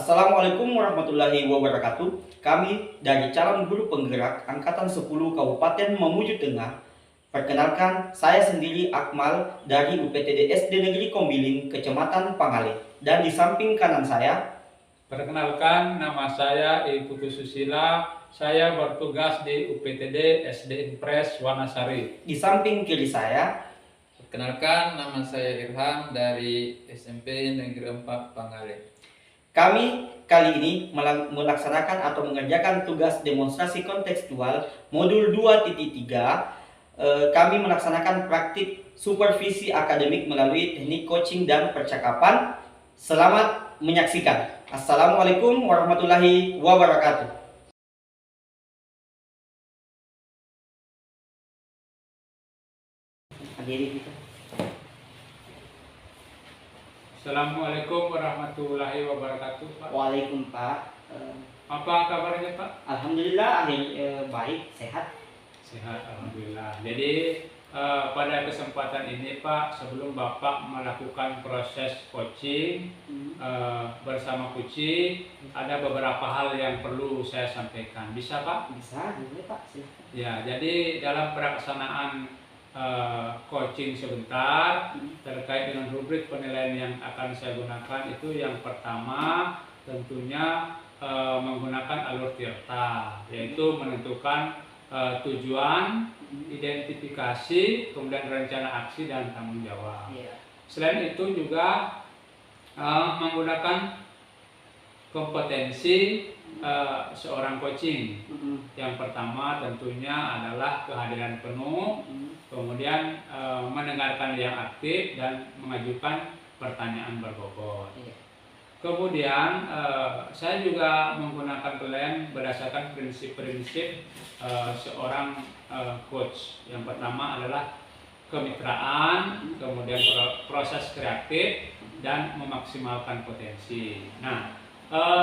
Assalamualaikum warahmatullahi wabarakatuh. Kami dari calon guru penggerak Angkatan 10 Kabupaten Mamuju Tengah. Perkenalkan, saya sendiri Akmal dari UPTD SD Negeri Kombiling, Kecamatan Pangale. Dan di samping kanan saya, Perkenalkan, nama saya Putu Susila. Saya bertugas di UPTD SD Impres Wanasari. di samping kiri saya, Perkenalkan, nama saya Irham dari SMP Negeri 4 Pangale. kami kali ini melaksanakan atau mengerjakan tugas demonstrasi kontekstual modul 2.3. Kami melaksanakan praktik supervisi akademik melalui teknik coaching dan percakapan. Selamat menyaksikan. Assalamualaikum warahmatullahi wabarakatuh. Assalamualaikum warahmatullahi wabarakatuh, Pak. Waalaikumsalam, Pak. Apa kabarnya, Pak? Alhamdulillah, baik, sehat. Sehat, alhamdulillah. Jadi pada kesempatan ini, Pak, sebelum Bapak melakukan proses coaching bersama kucing, ada beberapa hal yang perlu saya sampaikan. Bisa, Pak? Bisa, boleh, Pak. Silahkan. Ya, jadi dalam pelaksanaan coaching sebentar terkait dengan rubrik penilaian yang akan saya gunakan, itu yang pertama tentunya menggunakan alur Tirta, yaitu menentukan tujuan, identifikasi, kemudian rencana aksi dan tanggung jawab. Selain itu juga menggunakan kompetensi seorang coaching. Yang pertama tentunya adalah kehadiran penuh, kemudian mendengarkan yang aktif dan mengajukan pertanyaan berbobot. Kemudian saya juga menggunakan penilaian berdasarkan prinsip-prinsip seorang coach. Yang pertama adalah kemitraan, kemudian proses kreatif dan memaksimalkan potensi. Nah,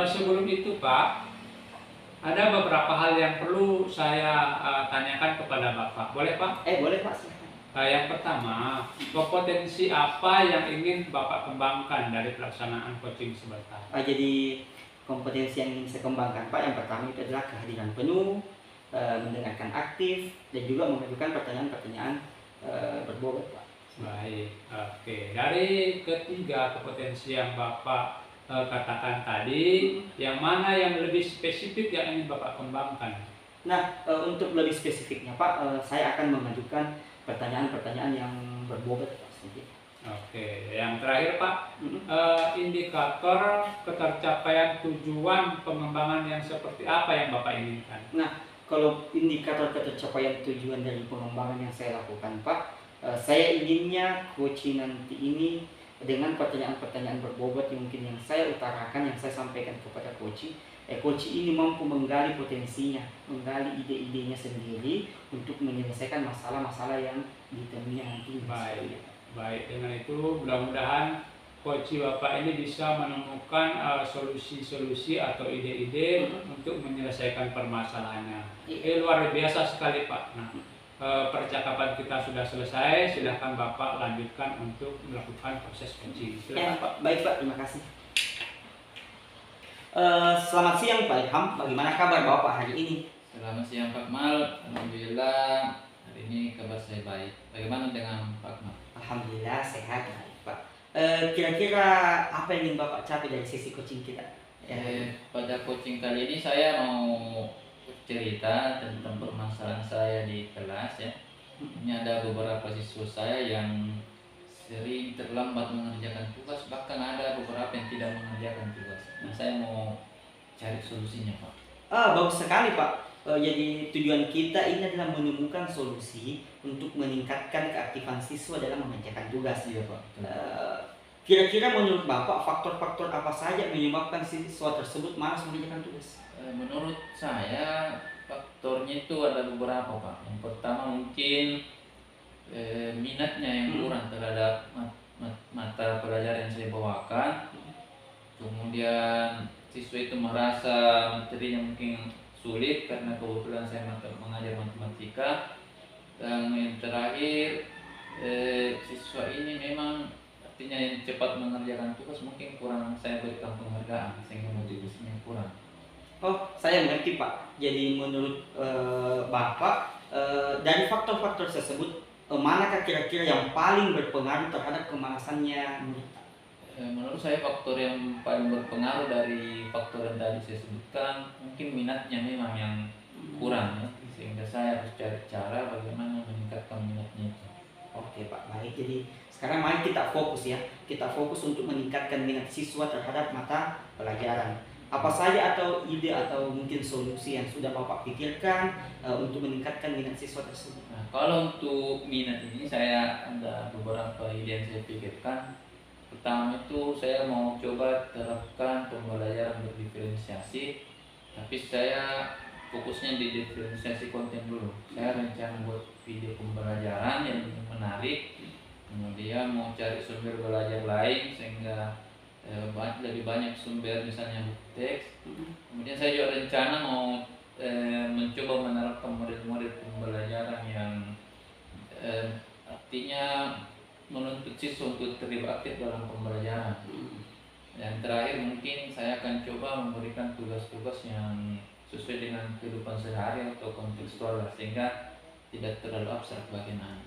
sebelum itu, Pak, ada beberapa hal yang perlu saya tanyakan kepada Bapak. Boleh, Pak? Boleh, Pak. Silahkan. Yang pertama, kompetensi apa yang ingin Bapak kembangkan dari pelaksanaan coaching sebentar? Jadi kompetensi yang ingin saya kembangkan, Pak, yang pertama itu adalah kehadiran penuh, mendengarkan aktif, dan juga mengajukan pertanyaan-pertanyaan berbobot, Pak. Baik, oke. Dari ketiga kompetensi yang Bapak katakan tadi, yang mana yang lebih spesifik yang ingin Bapak kembangkan? Nah, untuk lebih spesifiknya, Pak, saya akan mengajukan pertanyaan-pertanyaan yang berbobot, Pak. Oke, yang terakhir, Pak, indikator ketercapaian tujuan pengembangan yang seperti apa yang Bapak inginkan? Nah, kalau indikator ketercapaian tujuan dari pengembangan yang saya lakukan, Pak, saya inginnya coaching nanti ini dengan pertanyaan-pertanyaan berbobot yang mungkin yang saya utarakan, yang saya sampaikan kepada coaching, coaching ini mampu menggali potensinya, menggali ide-idenya sendiri untuk menyelesaikan masalah-masalah yang ditemui nanti. Baik, dengan itu mudah-mudahan coach Bapak ini bisa menemukan solusi-solusi atau ide-ide untuk menyelesaikan permasalahannya. Luar biasa sekali, Pak. Nah, percakapan kita sudah selesai, silahkan Bapak lanjutkan untuk melakukan proses coaching. Silakan, Pak. Baik, Pak, terima kasih. Selamat siang, Pak Ilham. Bagaimana kabar Bapak hari ini? Selamat siang, Pak Mal. Alhamdulillah hari ini kabar saya baik. Bagaimana dengan Pak Mal? Alhamdulillah sehat, baik, Pak. Kira-kira apa yang ingin Bapak capai dari sesi coaching kita? Pada coaching kali ini saya mau cerita tentang permasalahan saya di kelas, ya. Ini ada beberapa siswa saya yang sering terlambat mengerjakan tugas, bahkan ada beberapa yang tidak mengerjakan tugas. Nah, saya mau cari solusinya, Pak. Bagus sekali, Pak. Jadi tujuan kita ini adalah menemukan solusi untuk meningkatkan keaktifan siswa dalam mengerjakan tugas. Iya, Pak. Kira-kira menurut Bapak faktor-faktor apa saja menyebabkan siswa tersebut malas mengerjakan tugas? Menurut saya faktornya itu ada beberapa, Pak. Yang pertama mungkin minatnya yang kurang terhadap mata pelajaran yang saya bawakan. Kemudian siswa itu merasa materinya mungkin sulit karena kebetulan saya mengajar matematika. Dan yang terakhir, siswa ini memang artinya yang cepat mengerjakan tugas mungkin kurang saya berikan penghargaan sehingga motivasinya kurang. Oh, saya mengerti Pak. Jadi menurut Bapak dari faktor-faktor tersebut manakah kira-kira yang paling berpengaruh terhadap kemalasannya murid? Menurut saya faktor yang paling berpengaruh dari faktor yang tadi saya sebutkan mungkin minatnya memang yang kurang ya, sehingga saya harus cari cara bagaimana meningkatkan minatnya itu. Oke Pak, baik. Jadi sekarang mari kita fokus ya. Kita fokus untuk meningkatkan minat siswa terhadap mata pelajaran. Apa saja atau ide atau mungkin solusi yang sudah Bapak pikirkan untuk meningkatkan minat siswa tersebut? Nah, kalau untuk minat ini saya ada beberapa ide yang saya pikirkan. Pertama itu saya mau coba terapkan pembelajaran berdiferensiasi, tapi saya fokusnya di diferensiasi konten dulu. Saya rencana buat video pembelajaran yang menarik, kemudian mau cari sumber belajar lain sehingga lebih banyak sumber misalnya buku teks. Kemudian saya juga rencana mau mencoba menerapkan model-model pembelajaran yang artinya menuntut siswa untuk terlibat aktif dalam pembelajaran. Yang terakhir mungkin saya akan coba memberikan tugas-tugas yang sesuai dengan kehidupan sehari atau kontekstual sehingga tidak terlalu abstrak bagi anak.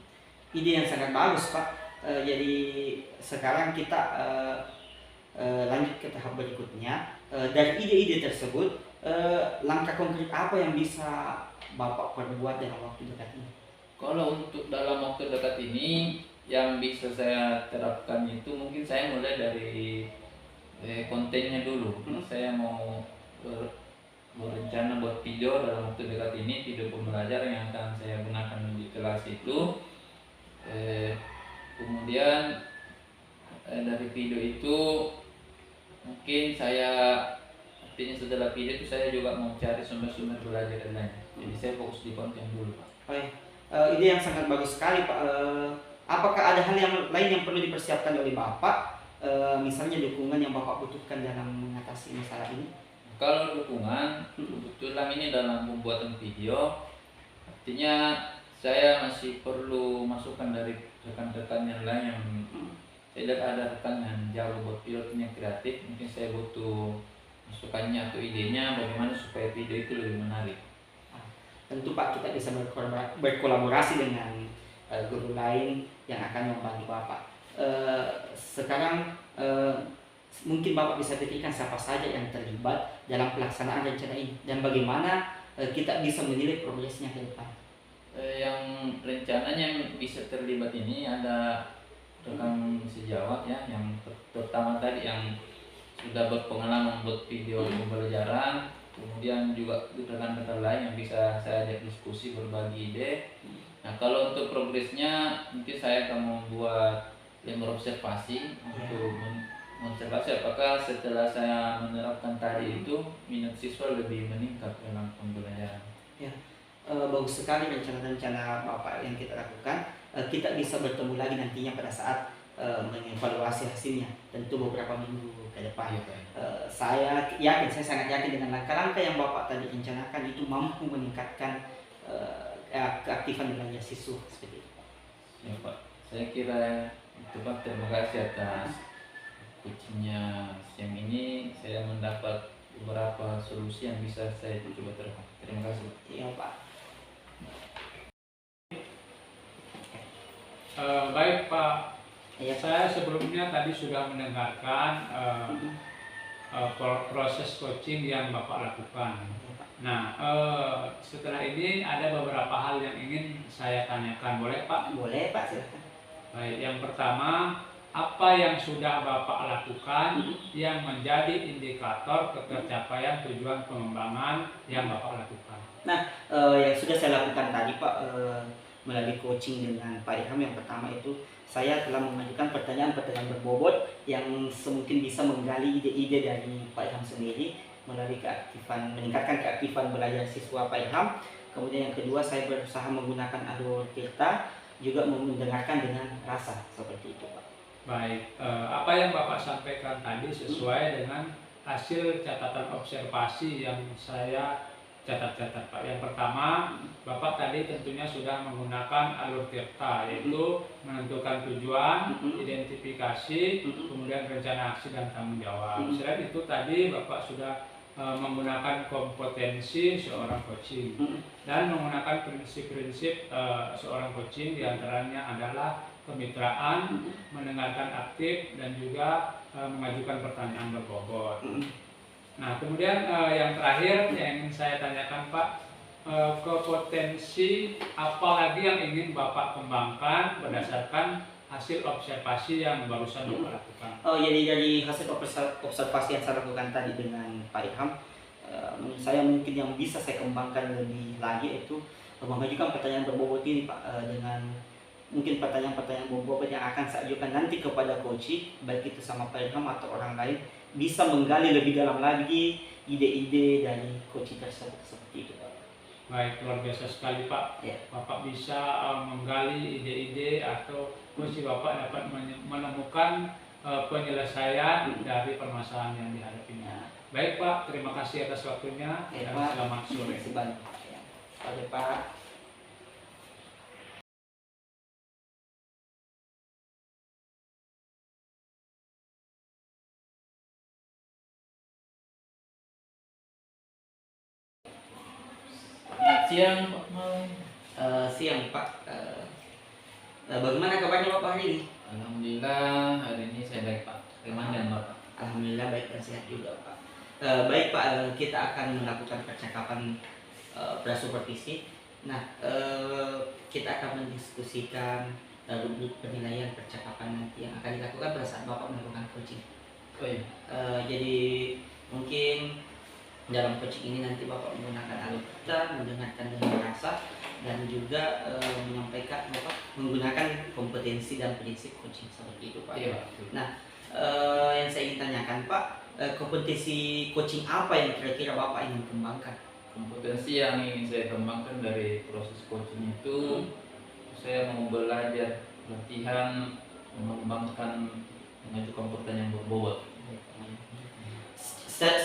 Ide yang sangat bagus Pak. Jadi sekarang kita lanjut ke tahap berikutnya. Dari ide-ide tersebut, langkah konkret apa yang bisa Bapak perbuat dalam waktu dekat ini? Kalau untuk dalam waktu dekat ini yang bisa saya terapkan itu mungkin saya mulai dari kontennya dulu. Saya mau berencana buat video dalam waktu dekat ini, video pembelajaran yang akan saya gunakan di kelas itu. Kemudian dari video itu mungkin saya artinya setelah video itu saya juga mau cari sumber-sumber belajar yang lain. Jadi saya fokus di konten dulu Pak. Ide yang sangat bagus sekali Pak. Apakah ada hal yang lain yang perlu dipersiapkan oleh Bapak? Misalnya dukungan yang Bapak butuhkan dalam mengatasi masalah ini? Kalau dukungan, kebetulan ini dalam pembuatan video, artinya saya masih perlu masukan dari rekan-rekan yang lain yang saya lihat ada rekan yang jauh buat pilotnya kreatif, mungkin saya butuh masukannya atau idenya bagaimana supaya video itu lebih menarik. Tentu Pak, kita bisa berkolaborasi dengan guru lain yang akan membantu Bapak. Sekarang mungkin Bapak bisa pikirkan siapa saja yang terlibat dalam pelaksanaan rencana ini dan bagaimana kita bisa menilai progresnya ke depan. Yang rencananya bisa terlibat ini ada rekan sejawat ya, yang pertama tadi yang sudah berpengalaman buat video pembelajaran, kemudian juga rekan-rekan lain yang bisa saya ajak diskusi berbagi ide. Nah, kalau untuk progresnya mungkin saya akan membuat lembar observasi untuk mengobservasi apakah setelah saya menerapkan tadi itu minat siswa lebih meningkat dalam pembelajaran. Ya, bagus sekali rencana-rencana Bapak yang kita lakukan. Kita bisa bertemu lagi nantinya pada saat mengevaluasi hasilnya, tentu beberapa minggu ke depan. Saya sangat yakin dengan langkah-langkah yang Bapak tadi rencanakan itu mampu meningkatkan keaktifan belajar siswa seperti itu. Ya Pak, saya kira itu Pak. Terima kasih atas coachingnya siang ini. Saya mendapat beberapa solusi yang bisa saya coba terapkan. Terima kasih. Iya Pak. Baik Pak. Ya. Saya sebelumnya tadi sudah mendengarkan proses coaching yang Bapak lakukan. Nah, setelah ini ada beberapa hal yang ingin saya tanyakan, boleh Pak? Boleh Pak, silakan. Baik, yang pertama, apa yang sudah Bapak lakukan yang menjadi indikator ketercapaian tujuan pengembangan yang Bapak lakukan? Nah, yang sudah saya lakukan tadi Pak, melalui coaching dengan Pak Ilham, yang pertama itu saya telah mengajukan pertanyaan-pertanyaan berbobot yang semungkin bisa menggali ide-ide dari Pak Ilham sendiri melalui meningkatkan keaktifan belajar siswa Pak Ilham. Kemudian yang kedua, saya berusaha menggunakan alur cerita, juga mendengarkan dengan rasa, seperti itu Pak. Baik, apa yang Bapak sampaikan tadi sesuai dengan hasil catatan observasi yang saya catat-catat Pak. Yang pertama, Bapak tadi tentunya sudah menggunakan alur tirta, yaitu menentukan tujuan, identifikasi, kemudian rencana aksi dan tanggung jawab. Selain itu tadi Bapak sudah menggunakan kompetensi seorang coaching dan menggunakan prinsip-prinsip seorang coaching, diantaranya adalah kemitraan, mendengarkan aktif, dan juga mengajukan pertanyaan berbobot. Nah, kemudian yang terakhir yang ingin saya tanyakan Pak, kompetensi apa lagi yang ingin Bapak kembangkan berdasarkan hasil observasi yang barusan Bapak lakukan? Jadi dari hasil observasi yang saya lakukan tadi dengan Pak Ilham, menurut saya mungkin yang bisa saya kembangkan lebih lagi itu mengajukan pertanyaan berbobot ini Pak, dengan mungkin pertanyaan-pertanyaan berbobot yang akan saya ajukan nanti kepada coach, baik itu sama Pak Ilham atau orang lain, bisa menggali lebih dalam lagi ide-ide dari coach tersebut, seperti itu Pak. Baik, luar biasa sekali Pak. Ya. Bapak bisa menggali ide-ide atau coach Bapak dapat menemukan penyelesaian dari permasalahan yang dihadapinya. Baik Pak, terima kasih atas waktunya dan Pak, selamat sore. terima kasih banyak Pak. Oke Pak. Siang Pak Mal. Siang Pak. Bagaimana kabarnya Bapak hari ini? Alhamdulillah hari ini saya baik Pak. Bagaimana Bapak? Alhamdulillah baik dan sehat juga Pak. Baik Pak, kita akan melakukan percakapan prasupervisi. Nah, kita akan mendiskusikan rubrik penilaian percakapan nanti yang akan dilakukan pada saat Bapak melakukan coaching. Oh iya. Jadi mungkin dalam coaching ini nanti Bapak menggunakan alur kata, mendengarkan dengan rasa, dan juga menyampaikan Bapak menggunakan kompetensi dan prinsip coaching, seperti itu Pak. Iya. Nah, yang saya ingin tanyakan Pak, kompetensi coaching apa yang kira-kira Bapak ingin kembangkan? Kompetensi yang ingin saya kembangkan dari proses coaching itu, saya mau belajar latihan mengembangkan mengajukan pertanyaan berbobot.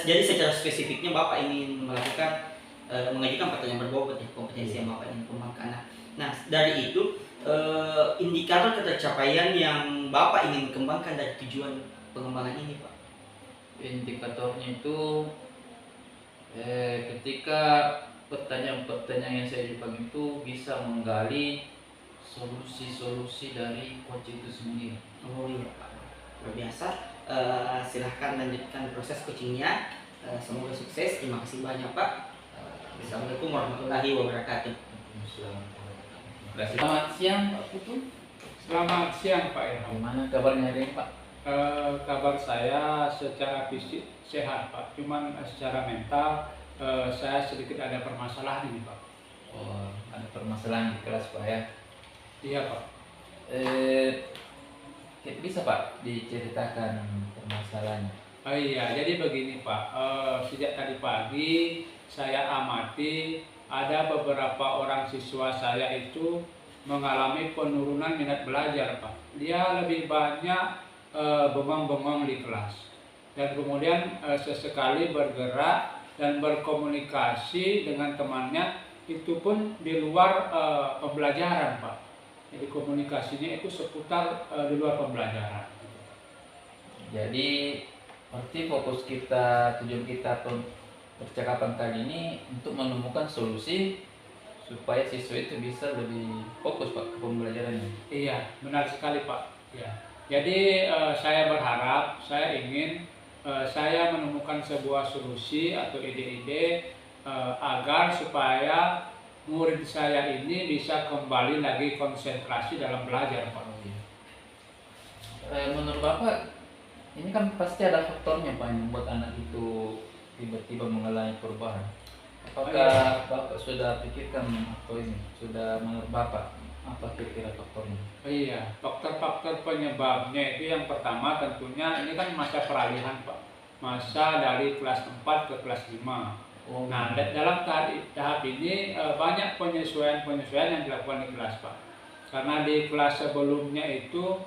Jadi secara spesifiknya Bapak ingin melakukan mengajukan pertanyaan berbobot ya, kompetensi yang Bapak ingin kembangkan. Nah, dari itu indikator ketercapaian yang Bapak ingin kembangkan dari tujuan pengembangan ini Pak. Indikatornya itu ketika pertanyaan-pertanyaan yang saya ajukan itu bisa menggali solusi-solusi dari coach itu sendiri. Oh iya Pak, luar biasa. Silahkan lanjutkan proses coachingnya. Semoga sukses. Terima kasih banyak Pak. Assalamualaikum warahmatullahi wabarakatuh. Selamat siang Pak Putu. Selamat siang Pak Ilham. Gimana kabarnya hari ini Pak? Kabar saya secara fisik sehat Pak, cuman secara mental saya sedikit ada permasalahan ini Pak. Oh, ada permasalahan di kelas Pak ya? Iya Pak. Bisa Pak diceritakan permasalahannya? Oh iya, jadi begini Pak, sejak tadi pagi saya amati ada beberapa orang siswa saya itu mengalami penurunan minat belajar Pak. Dia lebih banyak bengong-bengong di kelas, dan kemudian sesekali bergerak dan berkomunikasi dengan temannya, itu pun di luar pembelajaran Pak. Jadi komunikasinya itu seputar di luar pembelajaran. Jadi berarti fokus kita, tujuan kita percakapan kali ini untuk menemukan solusi supaya siswa itu bisa lebih fokus Pak ke pembelajarannya. Iya, benar sekali Pak. Ya. Jadi saya berharap, saya ingin saya menemukan sebuah solusi atau ide-ide agar supaya murid saya ini bisa kembali lagi konsentrasi dalam belajar Pak. Menurut Bapak, ini kan pasti ada faktornya Pak yang membuat anak itu tiba-tiba mengalami perubahan. Apakah Bapak sudah pikirkan atau ini sudah menurut Bapak apa kira-kira faktornya? Iya, faktor-faktor penyebabnya itu yang pertama tentunya ini kan masa peralihan Pak, masa dari kelas 4 ke kelas 5. Oh. Nah, dalam tahap ini banyak penyesuaian-penyesuaian yang dilakukan di kelas Pak. Karena di kelas sebelumnya itu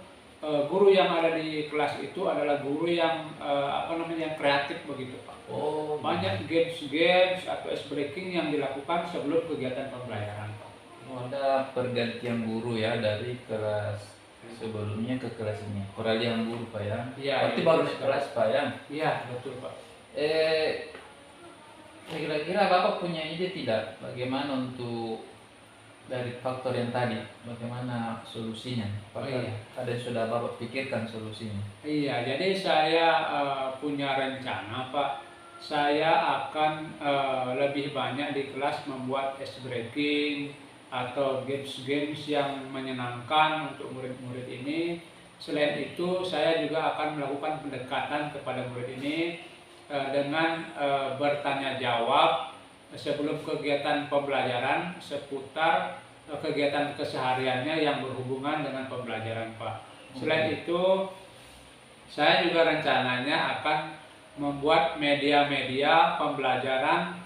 guru yang ada di kelas itu adalah guru yang yang kreatif begitu Pak. Oh, Banyak games atau ice breaking yang dilakukan sebelum kegiatan pembelajaran Pak. oh, ada pergantian guru ya dari kelas sebelumnya ke kelas ini. Peralihan guru Pak ya. Iya, Berarti iya, baru betul di sekali. kelas Pak ya. Iya betul Pak. Kira-kira Bapak punya ide tidak bagaimana untuk dari faktor yang tadi, bagaimana solusinya? Apakah Oh, iya. ada yang sudah Bapak pikirkan solusinya? Iya, jadi saya punya rencana Pak. Saya akan lebih banyak di kelas membuat ice breaking atau games-games yang menyenangkan untuk murid-murid ini. Selain itu, saya juga akan melakukan pendekatan kepada murid ini dengan bertanya jawab sebelum kegiatan pembelajaran seputar kegiatan kesehariannya yang berhubungan dengan pembelajaran Pak. Selain itu, saya juga rencananya akan membuat media-media pembelajaran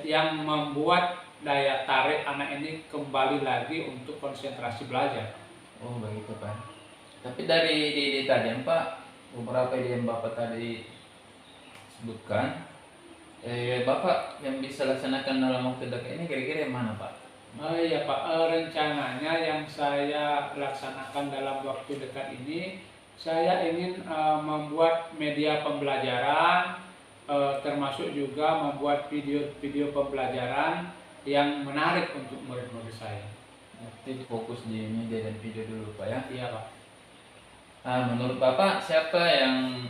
yang membuat daya tarik anak ini kembali lagi untuk konsentrasi belajar. Oh begitu Pak. Tapi dari ide tadi Pak, beberapa ide yang Bapak tadi sebutkan, Bapak yang bisa laksanakan dalam waktu dekat ini kira-kira yang mana Pak? Iya Pak, rencananya yang saya laksanakan dalam waktu dekat ini, saya ingin membuat media pembelajaran, termasuk juga membuat video-video pembelajaran yang menarik untuk murid-murid saya. Nanti fokus di media dan video dulu Pak ya. Iya Pak. Nah, menurut Bapak siapa yang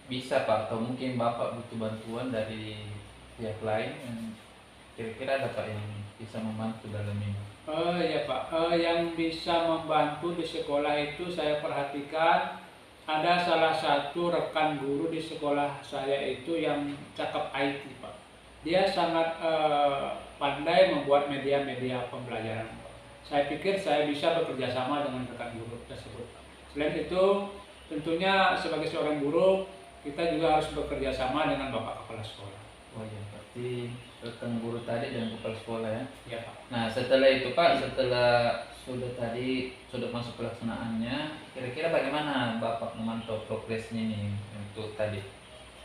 bisa Pak, atau mungkin Bapak butuh bantuan dari pihak lain yang kira-kira ada Pak yang bisa membantu dalam ini? Ya Pak, yang bisa membantu di sekolah itu saya perhatikan ada salah satu rekan guru di sekolah saya itu yang cakap IT Pak. Dia sangat pandai membuat media-media pembelajaran Pak. Saya pikir saya bisa bekerja sama dengan rekan guru tersebut. Selain itu, tentunya sebagai seorang guru kita juga harus bekerja sama dengan Bapak Kepala Sekolah. Oh iya, berarti rekan guru tadi dan kepala sekolah ya. Ya Pak. Nah setelah itu Pak, setelah sudah masuk pelaksanaannya, kira-kira bagaimana Bapak memantau progresnya nih untuk tadi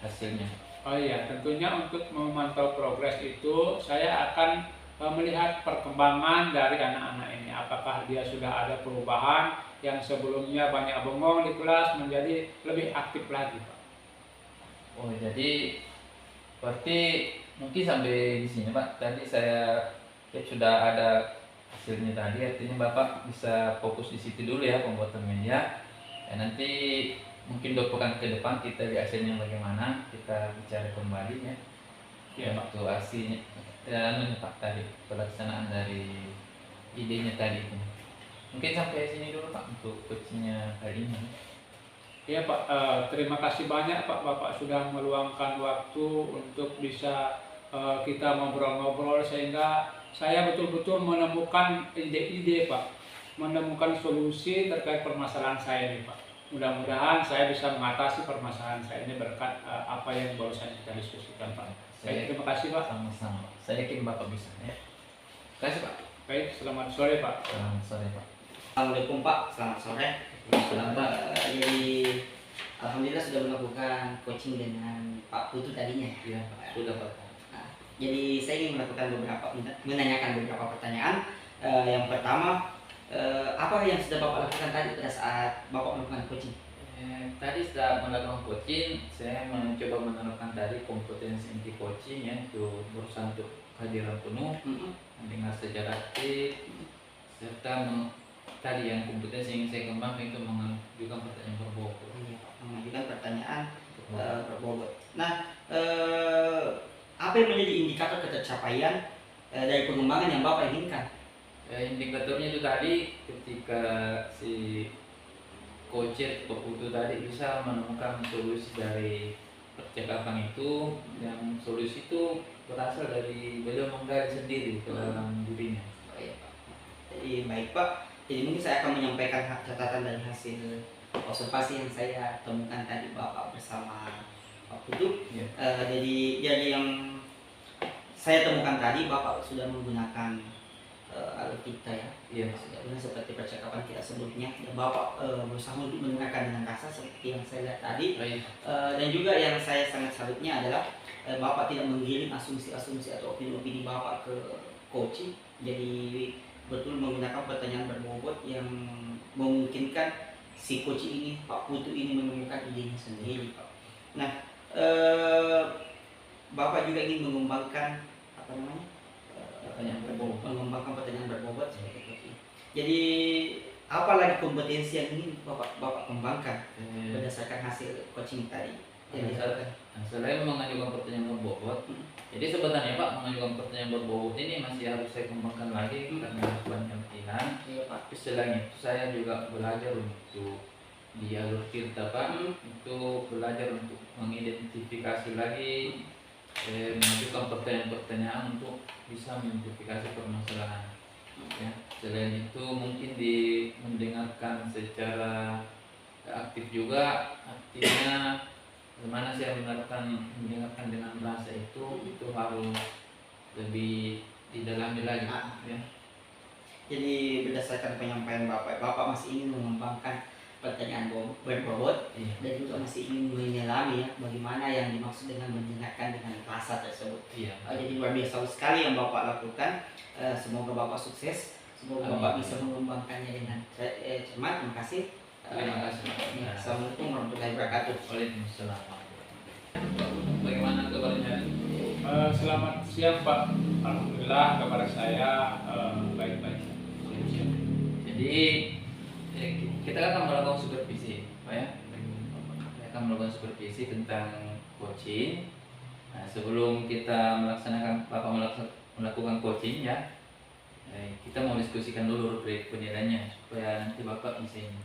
hasilnya? Oh iya, tentunya untuk memantau progres itu saya akan melihat perkembangan dari anak-anak ini. Apakah dia sudah ada perubahan yang sebelumnya banyak bengong di kelas menjadi lebih aktif lagi Pak. Oh jadi berarti mungkin sampai di sini Pak. Tadi saya sudah ada hasilnya tadi, artinya Bapak bisa fokus di situ dulu ya pembuatan media. Ya, nanti mungkin 2 pekan ke depan kita lihat hasilnya bagaimana, kita bicara kembali ya. Ya Pak. Untuk hasilnya dan Pak tadi pelaksanaan dari idenya tadi itu. Mungkin sampai sini dulu Pak untuk coachingnya kali ini. Ya Pak, terima kasih banyak Pak, Bapak sudah meluangkan waktu untuk bisa kita ngobrol-ngobrol sehingga saya betul-betul menemukan ide-ide Pak, menemukan solusi terkait permasalahan saya ini Pak. Mudah-mudahan saya bisa mengatasi permasalahan saya ini berkat apa yang barusan kita diskusikan Pak. Baik, terima kasih Pak. Sama-sama. Saya yakin Bapak bisa ya. Terima kasih Pak. Baik, selamat sore Pak. Selamat sore Pak. Assalamualaikum Pak, selamat sore. Jadi alhamdulillah sudah melakukan coaching dengan Pak Putu tadinya ya. Iya Pak, sudah Pak. Nah, jadi saya ingin menanyakan beberapa pertanyaan. Yang pertama, apa yang sudah Bapak lakukan tadi pada saat Bapak melakukan coaching? Tadi setelah melakukan coaching, saya mencoba menerapkan tadi kompetensi inti coaching ya, itu berusaha untuk kehadiran penuh, mendengar secara aktif, serta tadi yang kompetensi yang saya kembangkan itu mengajukan pertanyaan berbobot. Mengajukan pertanyaan berbobot. Nah, apa yang menjadi indikator ketercapaian dari pengembangan yang Bapak inginkan? Indikatornya itu tadi ketika si coacher itu tadi bisa menemukan solusi dari percakapan itu, yang solusi itu berasal dari beliau menggali sendiri ke dalam dirinya. Oh, iya, Pak. Jadi baik Pak. Jadi mungkin saya akan menyampaikan catatan dari hasil observasi yang saya temukan tadi Bapak bersama Pak Putu. Ya. Jadi yang saya temukan tadi Bapak sudah menggunakan alur kita ya. Iya. Sudah benar seperti percakapan kita sebelumnya. Dan Bapak berusaha untuk mendengarkan dengan rasa seperti yang saya lihat tadi. Baik. Dan juga yang saya sangat salutnya adalah Bapak tidak menggiring asumsi-asumsi atau opini-opini Bapak ke coaching. Jadi betul menggunakan pertanyaan berbobot yang memungkinkan si coaching ini, Pak Putu ini menemukan idenya sendiri, Pak. Nah, Bapak juga ingin mengembangkan apa namanya? Pertanyaan berbobot. Mengembangkan pertanyaan berbobot seperti coaching. Jadi apalagi kompetensi yang ingin Bapak kembangkan berdasarkan hasil coaching tadi yang dilakukan? Selain mengajukan pertanyaan berbobot, jadi sebenarnya Pak, mengajukan pertanyaan berbobot ini masih harus saya kembangkan lagi karena banyak pilihan. Iya, Pak. Tapi selain itu saya juga belajar untuk di alur tirta Pak, itu belajar untuk mengidentifikasi lagi, mengajukan pertanyaan-pertanyaan untuk bisa mengidentifikasi permasalahan. Ya, selain itu mungkin mendengarkan secara aktif juga, artinya bagaimana saya mendengarkan dengan bahasa itu harus lebih didalami lagi ya. Jadi berdasarkan penyampaian Bapak masih ingin mengembangkan pertanyaan berbobot dan juga masih ingin menyelami ya bagaimana yang dimaksud dengan mendengarkan dengan rasa tersebut. Iya. Jadi luar biasa sekali yang Bapak lakukan. Semoga Bapak sukses. Semoga Bapak bisa mengembangkannya dengan cermat. Terima kasih. Terima kasih. Assalamualaikum warahmatullahi wabarakatuh. Waalaikumsalam. Bagaimana kabarnya? Selamat siang Pak. Alhamdulillah kabar saya baik-baik. Jadi kita akan melakukan supervisi, Pak ya. Kita akan melakukan supervisi tentang coaching. Nah, sebelum kita melakukan coaching ya, kita mau diskusikan dulu rubrik penilaiannya supaya nanti Bapak bisa ini.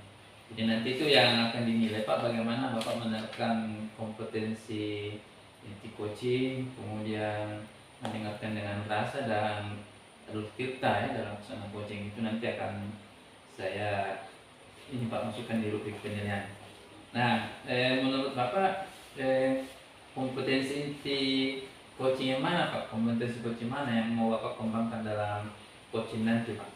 Jadi nanti itu yang akan dinilai Pak, bagaimana Bapak menerapkan kompetensi inti coaching, kemudian mendengarkan dengan rasa dan alur tirta ya dalam sana coaching itu nanti akan saya ini Pak masukkan di rubrik penilaian. Nah, menurut Bapak kompetensi inti coaching yang mana Pak? Kompetensi coaching mana yang mau Bapak kembangkan dalam coaching nanti Pak?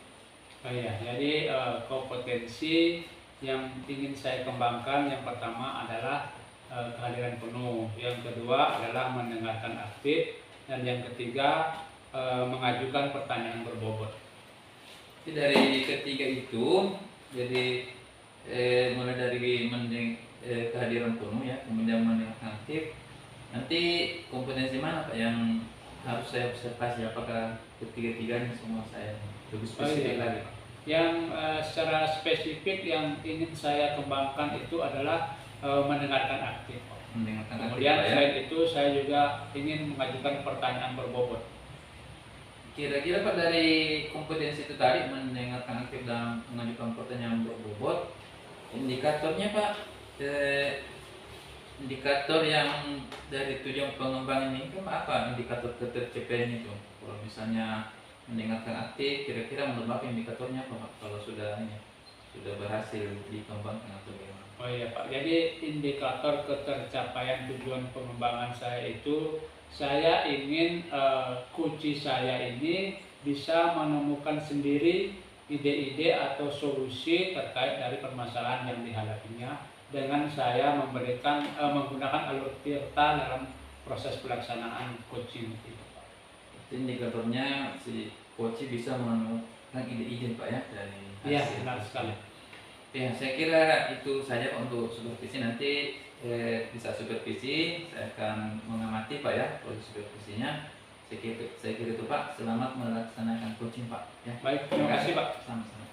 Oh iya, jadi kompetensi yang ingin saya kembangkan yang pertama adalah kehadiran penuh, yang kedua adalah mendengarkan aktif, dan yang ketiga mengajukan pertanyaan berbobot. Jadi dari ketiga itu, jadi mulai dari kehadiran penuh ya, kemudian mendengarkan aktif, nanti kompetensi mana Pak yang harus saya observasi? Apakah ketiga-tiganya semua saya lebih spesifik lagi Pak? Yang secara spesifik yang ingin saya kembangkan itu adalah mendengarkan aktif. Kemudian selain itu saya juga ingin mengajukan pertanyaan berbobot. Kira-kira Pak dari kompetensi itu tadi mendengarkan aktif dan mengajukan pertanyaan berbobot, indikatornya Pak, indikator yang dari tujuan pengembangan ini kan apa indikator ketercapaiannya itu? Kalau misalnya mendengarkan aktif, kira-kira menurut Bapak indikatornya apa Pak? Kalau sudah berhasil dikembangkan atau bagaimana? Oh iya Pak, jadi indikator ketercapaian tujuan pengembangan saya itu saya ingin kunci saya ini bisa menemukan sendiri ide-ide atau solusi terkait dari permasalahan yang dihadapinya dengan saya memberikan menggunakan alur tirta dalam proses pelaksanaan coaching itu Pak. Indikatornya si coach bisa menemukan ide-ide Pak ya dari hasil. Iya benar sekali. Ya, saya kira itu saja Pak untuk supervisi. Nanti bisa supervisi, saya akan mengamati Pak ya proses supervisinya. Saya kira itu Pak. Selamat melaksanakan coaching Pak. Ya. Baik, terima kasih Pak. Sama-sama.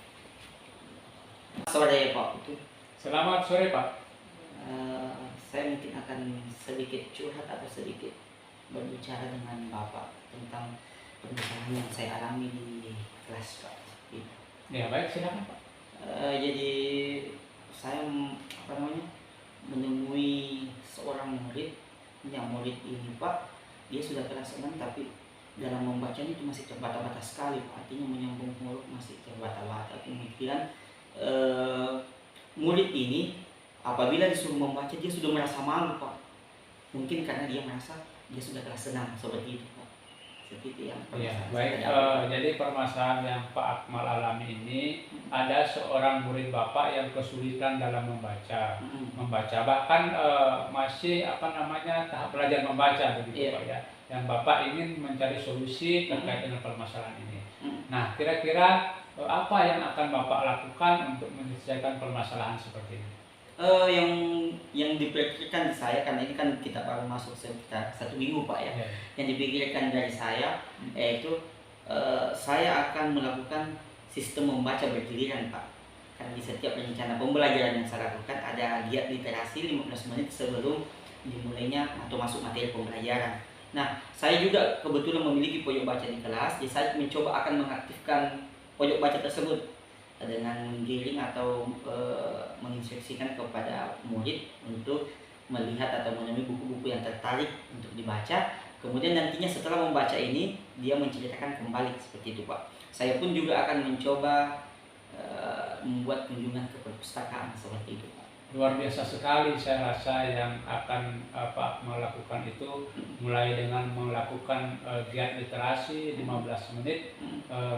Sore Pak Putu. Selamat sore Pak. Saya mungkin akan sedikit curhat atau sedikit berbicara dengan Bapak tentang permasalahan yang saya alami di kelas Pak. Ya baik, silakan Pak. Jadi saya menemui seorang murid, yang murid ini Pak, dia sudah kelas 6 tapi dalam membacanya itu masih terbata-bata sekali Pak. Artinya menyambung huruf masih terbata-bata. Kemudian murid ini apabila disuruh membaca dia sudah merasa malu Pak. Mungkin karena dia merasa dia sudah kelas 6 seperti itu Pak. seperti itu yang Iya, permasalahan baik. saya ada. Jadi permasalahan yang Pak Akmal alami ini, ada seorang murid Bapak yang kesulitan dalam membaca bahkan masih tahap belajar membaca begitu Iya. Pak ya. Yang Bapak ingin mencari solusi terkait dengan permasalahan ini. Mm. Nah, kira-kira apa yang akan Bapak lakukan untuk menyelesaikan permasalahan seperti ini? Yang dipikirkan di saya, karena ini kan kita baru masuk sekitar 1 minggu Pak ya. Ya. Yang dipikirkan dari saya yaitu saya akan melakukan sistem membaca bergiliran Pak. Karena di setiap rencana pembelajaran yang saya lakukan ada giat literasi 15 menit sebelum dimulainya atau masuk materi pembelajaran. Nah, saya juga kebetulan memiliki pojok baca di kelas, jadi saya mencoba akan mengaktifkan pojok baca tersebut dengan menggiring atau menginstruksikan kepada murid untuk melihat atau menemui buku-buku yang tertarik untuk dibaca. Kemudian nantinya setelah membaca ini dia menceritakan kembali seperti itu Pak. Saya pun juga akan mencoba membuat kunjungan ke perpustakaan seperti itu Pak. Luar biasa sekali saya rasa yang akan melakukan itu, mulai dengan melakukan giat literasi 15 menit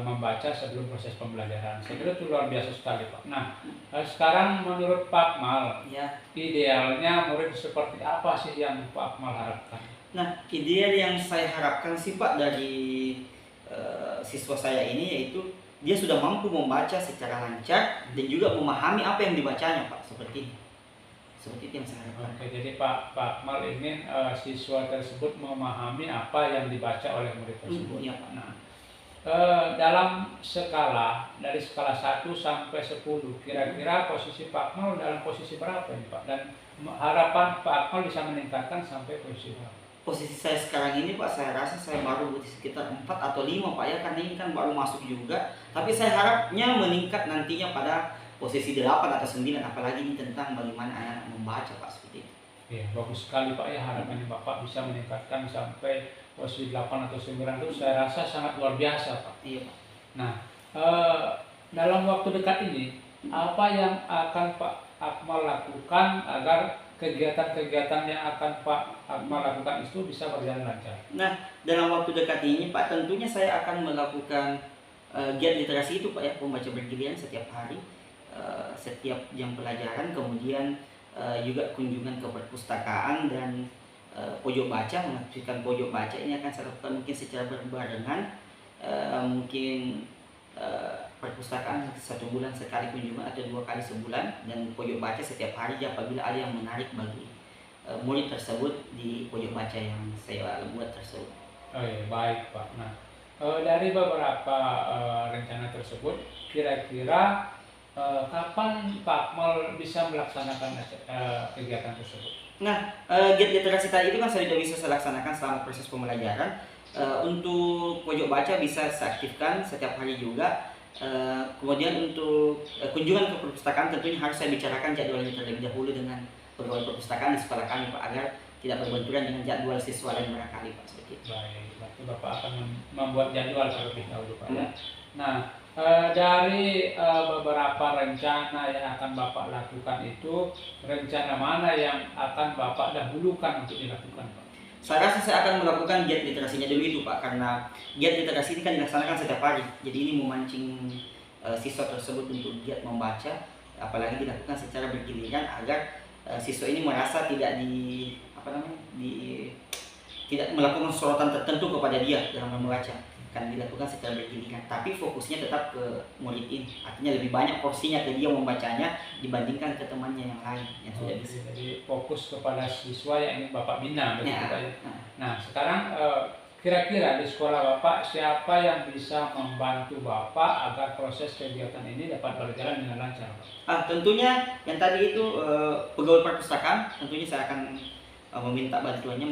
membaca sebelum proses pembelajaran. Saya kira itu luar biasa sekali Pak. Nah, sekarang menurut Pak Akmal, Ya. idealnya murid seperti apa sih yang Pak Akmal harapkan? Nah, ideal yang saya harapkan sih Pak dari siswa saya ini yaitu dia sudah mampu membaca secara lancar dan juga memahami apa yang dibacanya Pak, seperti itu. Seperti itu yang saya harapkan. Oke, jadi Pak Akmal ingin siswa tersebut memahami apa yang dibaca oleh murid tersebut. Iya Pak. Nah, dalam skala dari skala 1 sampai 10, kira-kira posisi Pak Akmal dalam posisi berapa ini Pak? Dan harapan Pak Akmal bisa meningkatkan sampai posisi berapa? Posisi saya sekarang ini Pak, saya rasa saya baru di sekitar 4 atau 5 Pak ya, karena ini kan baru masuk juga. Tapi saya harapnya meningkat nantinya pada posisi 8 atau 9, apalagi ini tentang bagaimana anak membaca Pak, seperti itu. Ya, bagus sekali Pak ya, harapannya Bapak bisa meningkatkan sampai posisi 8 atau 9 itu saya rasa sangat luar biasa Pak. Iya Pak. Nah, dalam waktu dekat ini apa yang akan Pak Akmal lakukan agar kegiatan-kegiatan yang akan Pak Akmal lakukan itu bisa berjalan lancar? Nah, dalam waktu dekat ini Pak, tentunya saya akan melakukan giat literasi itu Pak ya, membaca bergiliran setiap hari, setiap jam pelajaran, kemudian juga kunjungan ke perpustakaan dan pojok baca, mengaktifkan pojok baca ini akan saya lakukan mungkin secara berbarengan, mungkin perpustakaan 1 bulan sekali kunjungan atau 2 kali sebulan, dan pojok baca setiap hari apabila ada yang menarik bagi murid tersebut di pojok baca yang saya buat tersebut. Oh iya, baik Pak. Nah, dari beberapa rencana tersebut, kira-kira kapan Pak Akmal bisa melaksanakan kegiatan tersebut? Nah, giat literasi tadi itu kan sudah bisa saya laksanakan selama proses pembelajaran. Untuk pojok baca bisa saya aktifkan setiap hari juga. Kemudian untuk kunjungan ke perpustakaan tentunya harus saya bicarakan jadwalnya terlebih dahulu dengan pegawai perpustakaan di sekolah kami Pak, agar tidak berbenturan dengan jadwal siswa lain barangkali Pak, seperti itu. Baik, berarti Bapak akan membuat jadwal terlebih dahulu Pak ya. Nah, dari beberapa rencana yang akan Bapak lakukan itu, rencana mana yang akan Bapak dahulukan untuk dilakukan Pak? Saya rasa saya akan melakukan giat literasinya dulu itu Pak, karena giat literasi ini kan dilaksanakan setiap hari. Jadi ini memancing siswa tersebut untuk giat membaca, apalagi dilakukan secara bergiliran agar siswa ini merasa tidak tidak melakukan sorotan tertentu kepada dia dalam membaca, kan dilakukan secara bergiliran, tapi fokusnya tetap ke murid ini, artinya lebih banyak porsinya ke dia membacanya dibandingkan ke temannya yang lain yang sudah bisa. Jadi fokus kepada siswa yang ingin Bapak bina begitu Ya. Pak ya. Nah, sekarang kira-kira di sekolah Bapak siapa yang bisa membantu Bapak agar proses kegiatan ini dapat berjalan dengan lancar Pak? Tentunya yang tadi itu pegawai perpustakaan, tentunya saya akan meminta bantuannya,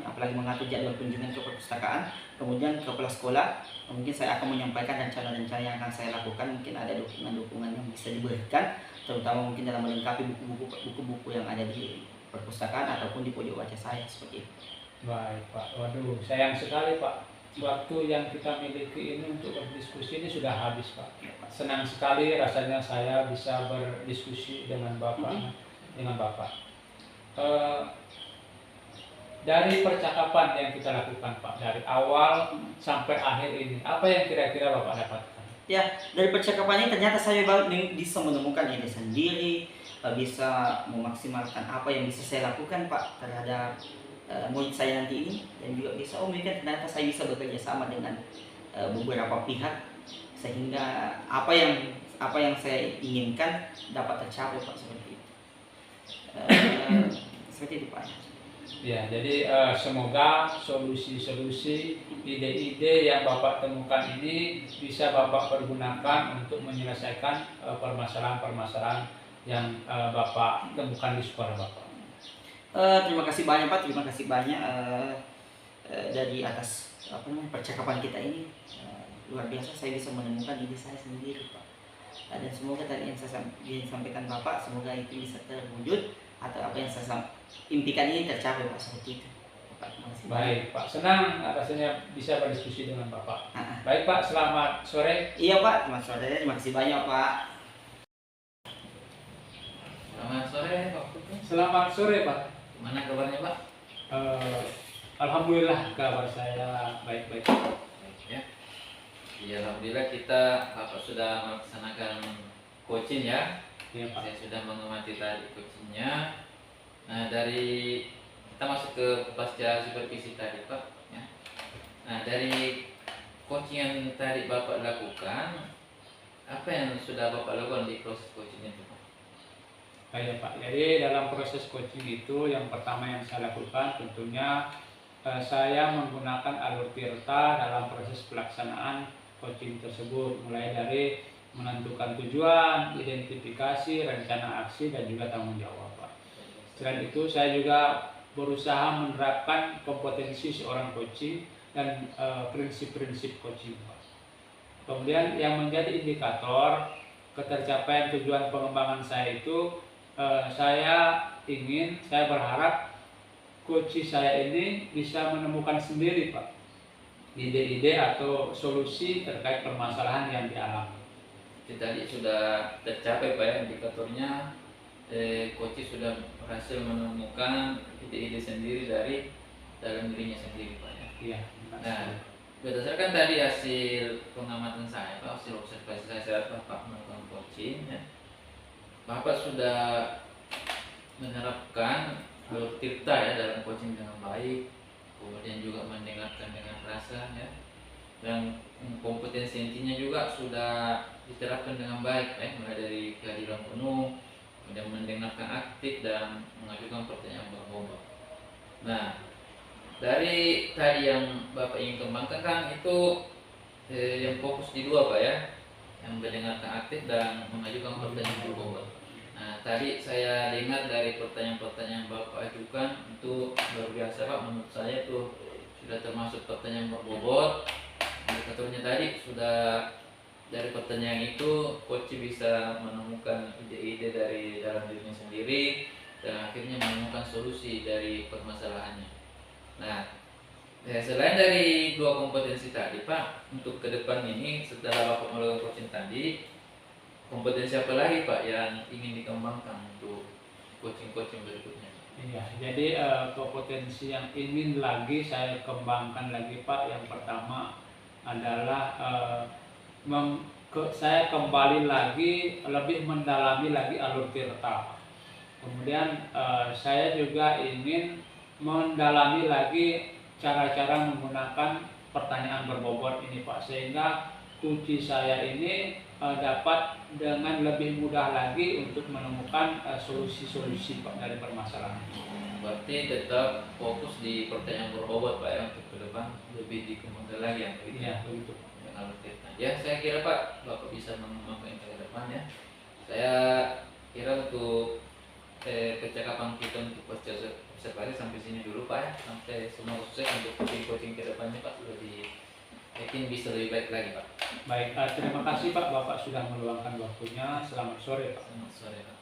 apalagi mengatur jadwal kunjungan ke perpustakaan. Kemudian kepala sekolah, mungkin saya akan menyampaikan rencana-rencana yang akan saya lakukan, mungkin ada dukungan-dukungan yang bisa diberikan, terutama mungkin dalam melengkapi buku-buku yang ada di perpustakaan ataupun di pojok baca saya, seperti itu. Baik Pak, waduh sayang sekali Pak, waktu yang kita miliki ini untuk berdiskusi ini sudah habis Pak. Senang sekali rasanya saya bisa berdiskusi dengan Bapak. dari percakapan yang kita lakukan Pak dari awal sampai akhir ini, apa yang kira-kira Bapak dapatkan? Ya, dari percakapan ini ternyata saya bisa menemukan ide sendiri, bisa memaksimalkan apa yang bisa saya lakukan Pak terhadap murid saya nanti ini, dan juga bisa mungkin ternyata saya bisa bekerja sama dengan beberapa pihak sehingga apa yang saya inginkan dapat tercapai Pak, seperti itu. Seperti itu Pak. Ya, jadi semoga solusi-solusi, ide-ide yang Bapak temukan ini bisa Bapak pergunakan untuk menyelesaikan permasalahan-permasalahan yang Bapak temukan di sekolah Bapak. Terima kasih banyak Pak, terima kasih banyak dari atas percakapan kita ini. Luar biasa, saya bisa menemukan ide saya sendiri Pak. Dan semoga tadi yang saya sampaikan Bapak, semoga itu bisa terwujud atau apa yang saya impikan ini tercapai Pak, seperti itu Pak. Baik Pak, senang rasanya bisa berdiskusi dengan Bapak. Baik Pak, selamat sore. Iya Pak, selamat sore, terima kasih banyak Pak. Selamat sore Pak Putu. Selamat sore Pak. Gimana kabarnya Pak? Alhamdulillah kabar saya baik-baik. Ya. Ya, alhamdulillah Bapak sudah melaksanakan coaching ya. Iya Pak. Saya sudah mengamati tadi coachingnya. Nah, dari kita masuk ke pasca supervisi tadi Pak ya. Nah, dari coaching yang tadi Bapak lakukan, apa yang sudah Bapak lakukan di proses coaching itu Pak? Baik Pak, jadi dalam proses coaching itu yang pertama yang saya lakukan tentunya saya menggunakan alur tirta dalam proses pelaksanaan coaching tersebut, mulai dari menentukan tujuan, identifikasi, rencana aksi, dan juga tanggung jawab Pak. Selain itu saya juga berusaha menerapkan kompetensi seorang coaching dan prinsip-prinsip coaching Pak. Kemudian yang menjadi indikator ketercapaian tujuan pengembangan saya itu saya berharap coach saya ini bisa menemukan sendiri Pak ide-ide atau solusi terkait permasalahan yang dialami. Jadi tadi sudah tercapai Pak ya indikatornya, coach sudah berhasil menemukan ide-ide sendiri dari dalam dirinya sendiri Pak ya. Iya. Nah, berdasarkan tadi hasil pengamatan saya Pak, hasil observasi saya saat Bapak melakukan coaching ya, Bapak sudah menerapkan alur tirta ya dalam coaching dengan baik, kemudian juga mendengarkan dengan rasa ya, dan kompetensi intinya juga sudah diterapkan dengan baik ya, mulai dari kehadiran penuh, kemudian mendengarkan aktif dan mengajukan pertanyaan berbobot. Nah, dari tadi yang Bapak ingin kembangkan kan itu yang fokus di dua Pak ya, yang mendengarkan aktif dan mengajukan pertanyaan berbobot. Nah, tadi saya dengar dari pertanyaan-pertanyaan Bapak ajukan itu luar biasa Pak, menurut saya itu sudah termasuk pertanyaan berbobot. Indikatornya tadi sudah dari pertanyaan itu coach bisa menemukan ide-ide dari dalam dirinya sendiri dan akhirnya menemukan solusi dari permasalahannya. Nah, selain dari dua kompetensi tadi Pak, untuk ke depan ini setelah Bapak melakukan coaching tadi, kompetensi apa lagi Pak yang ingin dikembangkan untuk coaching-coaching berikutnya? Iya, jadi kompetensi yang ingin lagi saya kembangkan lagi Pak, yang pertama adalah saya kembali lagi lebih mendalami lagi alur tirta. Kemudian saya juga ingin mendalami lagi cara-cara menggunakan pertanyaan berbobot ini Pak, sehingga kunci saya ini dapat dengan lebih mudah lagi untuk menemukan solusi-solusi Pak dari permasalahan. Berarti tetap fokus di pertanyaan berbobot Pak ya, untuk ke depan lebih dikembangkan lagi yang begitu. Iya, begitu. Ya, saya kira Pak Bapak bisa mengembangkan ke depan ya. Saya kira untuk percakapan kita untuk observasi sampai sini dulu Pak ya. Sampai semua sukses untuk coaching ke depannya Pak, lebih yakin bisa lebih baik lagi Pak. Baik, terima kasih Pak, Bapak sudah meluangkan waktunya. Selamat sore Pak. Selamat sore Pak.